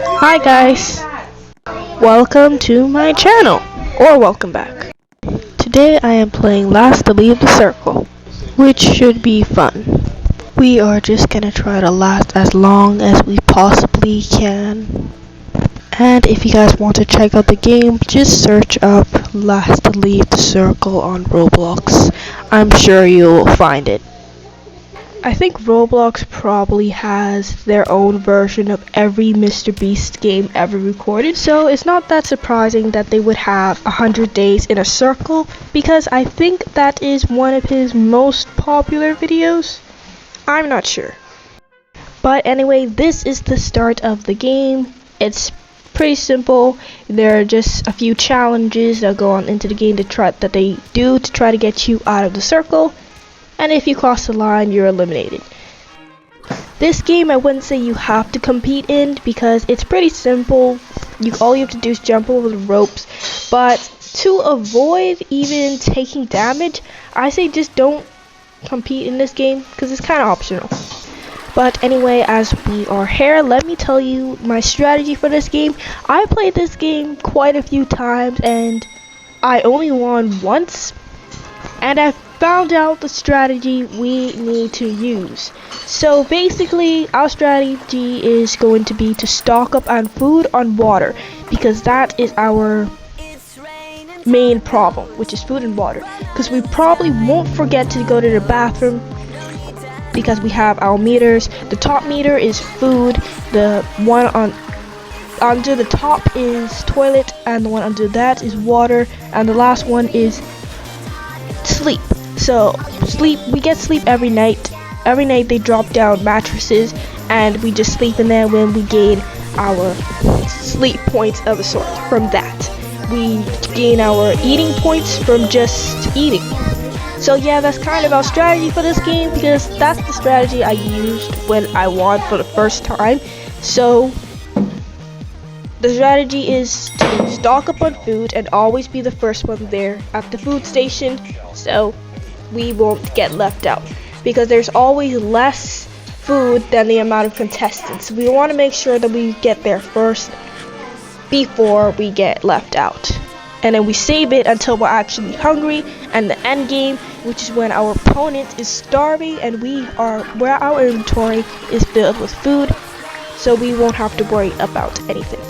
Hi guys, welcome to my channel, or welcome back. Today I am playing Last to Leave the Circle, which should be fun. We are just gonna try to last as long as we possibly can. And if you guys want to check out the game, just search up Last to Leave the Circle on Roblox. I'm sure you'll find it. I think Roblox probably has their own version of every Mrbeast game ever recorded, so it's not that surprising that they would have 100 days in a circle, because I think that is one of his most popular videos. I'm not sure. But anyway, this is the start of the game. It's pretty simple. There are just a few challenges that go on into the game to try to get you out of the circle. And if you cross the line, you're eliminated. This game I wouldn't say you have to compete in because it's pretty simple. All you have to do is jump over the ropes, but to avoid even taking damage, I say just don't compete in this game because it's kind of optional. But anyway, as we are here, let me tell you my strategy for this game. I played this game quite a few times and I only won once, and I found out the strategy we need to use. So basically our strategy is going to be to stock up on food, on water, because that is our main problem, which is food and water, because we probably won't forget to go to the bathroom because we have our meters. The top meter is food, the one under the top is toilet, and the one under that is water, and the last one is sleep. So sleep, we get sleep every night. Every night they drop down mattresses and we just sleep in there. When we gain our sleep points of a sort from that, we gain our eating points from just eating. So yeah, that's kind of our strategy for this game, because that's the strategy I used when I won for the first time. So the strategy is to stock up on food and always be the first one there at the food station, so we won't get left out, because there's always less food than the amount of contestants. We want to make sure that we get there first before we get left out, and then we save it until we're actually hungry, and the end game, which is when our opponent is starving and where our inventory is filled with food, so we won't have to worry about anything.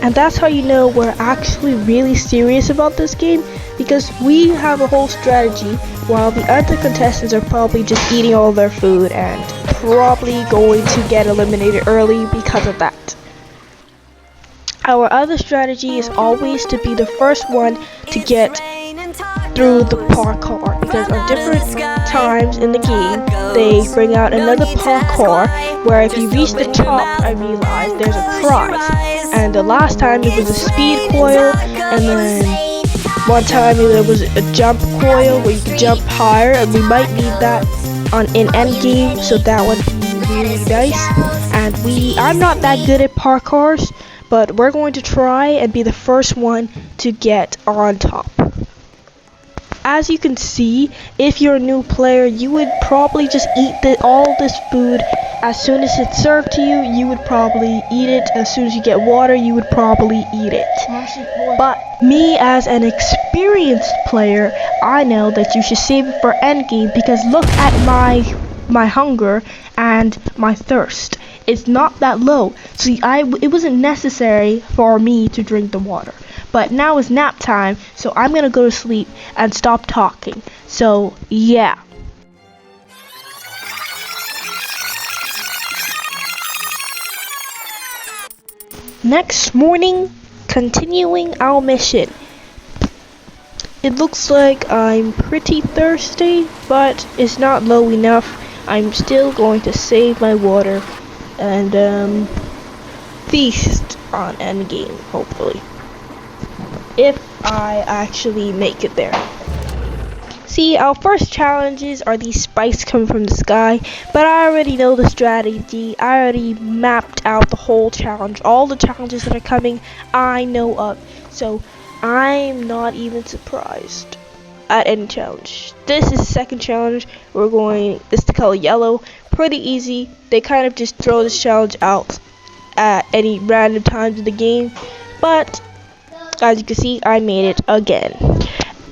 And that's how you know we're actually really serious about this game, because we have a whole strategy while the other contestants are probably just eating all their food and probably going to get eliminated early because of that. Our other strategy is always to be the first one to get through the parkour, because on different times in the game they bring out another parkour where if you reach the top, I realize there's a prize. And the last time it was a speed coil, and then one time there was a jump coil where you can jump higher, and we might need that in end game, so that would be really nice. And I'm not that good at parkours, but we're going to try and be the first one to get on top. As you can see, if you're a new player, you would probably just eat all this food as soon as it's served to you. You would probably eat it. As soon as you get water, you would probably eat it. But me, as an experienced player, I know that you should save it for endgame, because look at my hunger and my thirst. It's not that low. See, it wasn't necessary for me to drink the water. But now it's nap time, so I'm gonna go to sleep and stop talking. So yeah. Next morning, continuing our mission. It looks like I'm pretty thirsty, but it's not low enough. I'm still going to save my water and feast on endgame, hopefully, if I actually make it there. See, our first challenges are these spikes coming from the sky, but I already know the strategy. I already mapped out the whole challenge. All the challenges that are coming, I know of. So I'm not even surprised at any challenge. This is the second challenge. It's the color yellow. Pretty easy. They kind of just throw this challenge out at any random times of the game, but as you can see, I made it again.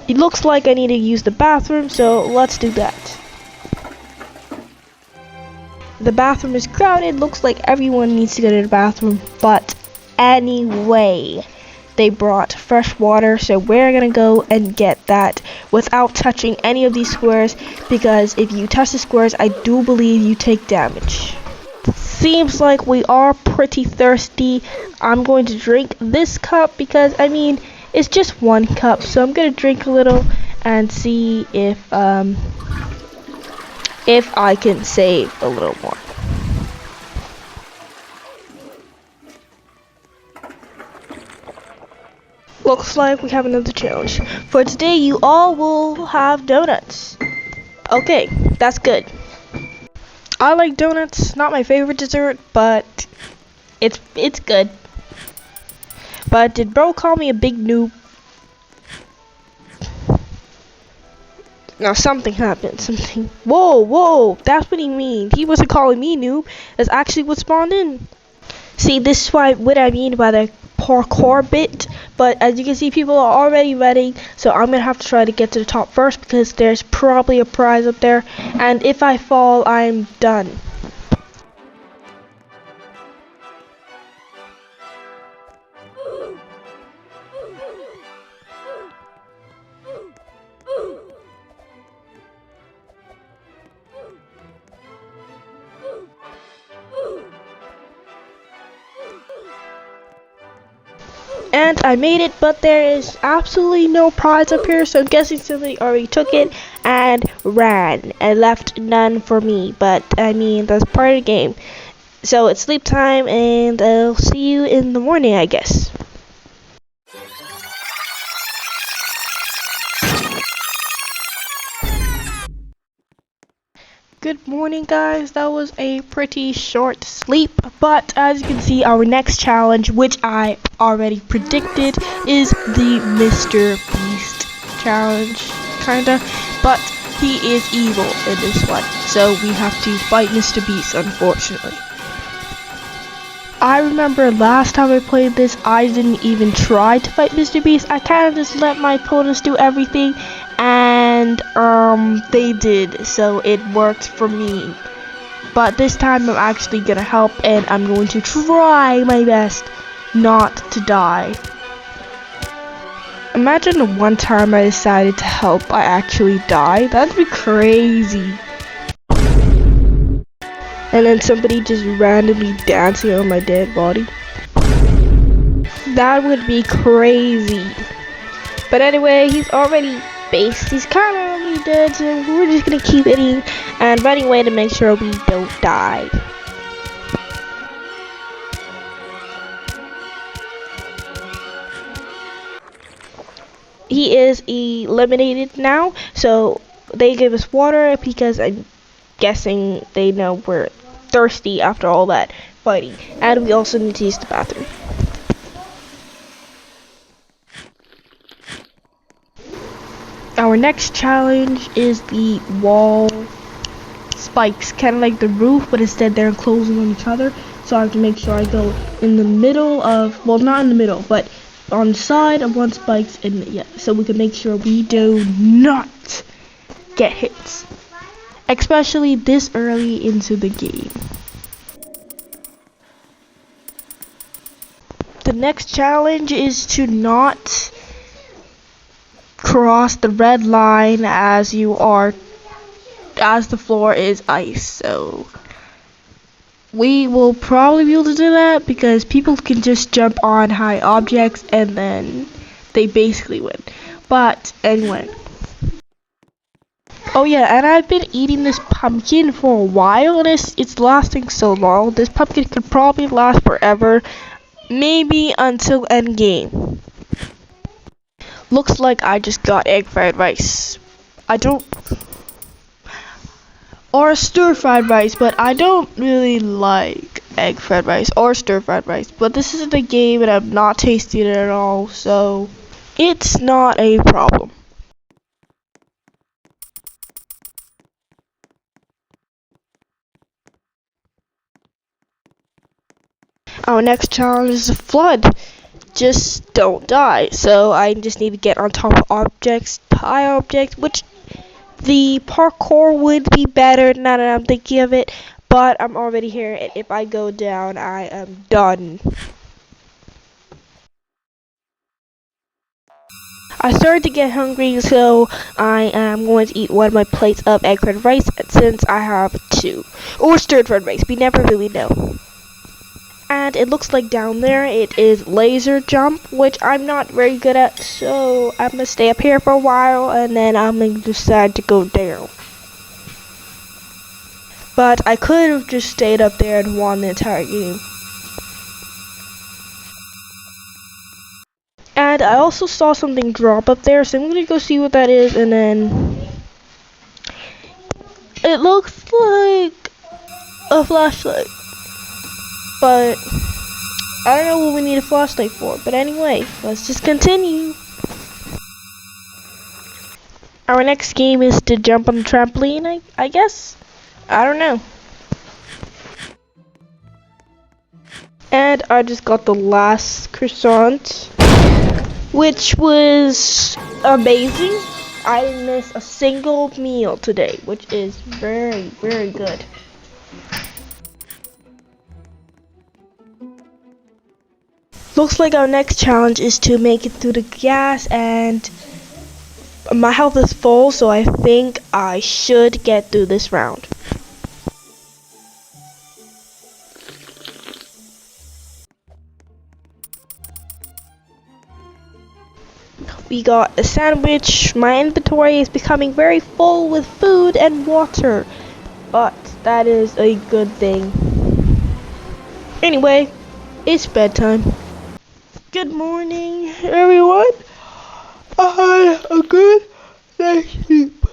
It looks like I need to use the bathroom, so let's do that. The bathroom is crowded, looks like everyone needs to go to the bathroom, but anyway, they brought fresh water, so we're gonna go and get that without touching any of these squares, because if you touch the squares, I do believe you take damage. Seems like we are pretty thirsty. I'm going to drink this cup because, I mean, it's just one cup, so I'm gonna drink a little and see if I can save a little more. Looks like we have another challenge. For today, you all will have donuts. Okay, that's good. I like donuts, not my favorite dessert, but it's good. But did bro call me a big noob? Now something happened, something. Whoa, that's what he means. He wasn't calling me noob. That's actually what spawned in. See, this is what I mean by the parkour bit, but as you can see, people are already ready, so I'm gonna have to try to get to the top first because there's probably a prize up there, and if I fall, I'm done. And I made it, but there is absolutely no prize up here, so I'm guessing somebody already took it and ran and left none for me. But I mean, that's part of the game. So it's sleep time, and I'll see you in the morning, I guess. Good morning, guys. That was a pretty short sleep, but as you can see, our next challenge, which I already predicted, is the Mrbeast challenge, kinda, but he is evil in this one, so we have to fight Mrbeast, unfortunately. I remember last time I played this, I didn't even try to fight Mrbeast. I kind of just let my opponents do everything, and they did, so it worked for me. But this time I'm actually gonna help, and I'm going to try my best not to die. Imagine the one time I decided to help, I actually died. That'd be crazy. And then somebody just randomly dancing on my dead body. That would be crazy. But anyway, he's already based. He's kind of already dead, so we're just gonna keep hitting and running away to make sure we don't die. He is eliminated now, so they give us water because I'm guessing they know we're thirsty after all that fighting, and we also need to use the bathroom. Our next challenge is the wall spikes, kind of like the roof, but instead they're enclosing on each other, so I have to make sure I go in the middle of, well, not in the middle, but on the side of one spikes, and yeah, so we can make sure we do not get hits, especially this early into the game. The next challenge is to not cross the red line as the floor is ice, so we will probably be able to do that because people can just jump on high objects and then they basically win. But anyway. Oh yeah, and I've been eating this pumpkin for a while, and it's lasting so long. This pumpkin could probably last forever, maybe until endgame. Looks like I just got egg fried rice. Or stir fried rice, but I don't really like egg fried rice or stir fried rice. But this isn't a game and I've not tasted it at all, so it's not a problem. Our next challenge is a flood. Just don't die. So I just need to get on top of objects, high objects, which the parkour would be better now that I'm thinking of it. But I'm already here, and if I go down, I am done. I started to get hungry, so I am going to eat one of my plates of egg fried rice since I have two. Or stir fried rice, we never really know. And it looks like down there it is laser jump, which I'm not very good at, so I'm gonna stay up here for a while and then I'm gonna decide to go down. But I could have just stayed up there and won the entire game. And I also saw something drop up there, so I'm gonna go see what that is, and then it looks like a flashlight. But I don't know what we need a flashlight for. But anyway, let's just continue. Our next game is to jump on the trampoline, I guess. I don't know. And I just got the last croissant, which was amazing. I didn't miss a single meal today, which is very, very good. Looks like our next challenge is to make it through the gas, and my health is full, so I think I should get through this round. We got a sandwich. My inventory is becoming very full with food and water, but that is a good thing. Anyway, it's bedtime. Good morning, everyone. I had a good night's sleep.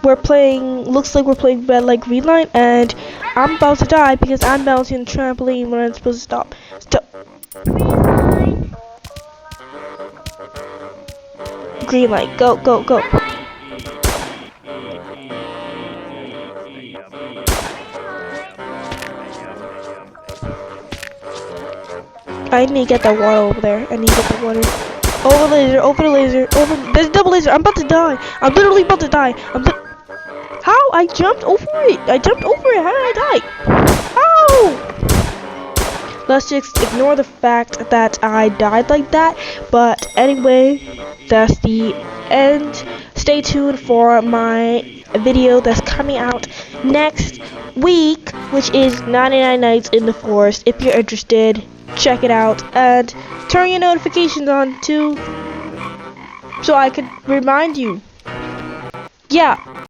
We're playing, looks like we're playing red light, green light, and I'm about to die because I'm bouncing the trampoline when I'm supposed to stop. Stop. Green light, go, go, go. I need to get that water over there. I need to get the water. Over the laser, over the laser, over. There's a double laser. I'm about to die. I'm literally about to die. How? I jumped over it. I jumped over it. How did I die? How? Let's just ignore the fact that I died like that. But anyway, that's the end. Stay tuned for my video that's coming out next week, which is 99 Nights in the Forest. If you're interested, check it out and turn your notifications on too, so I could remind you. Yeah.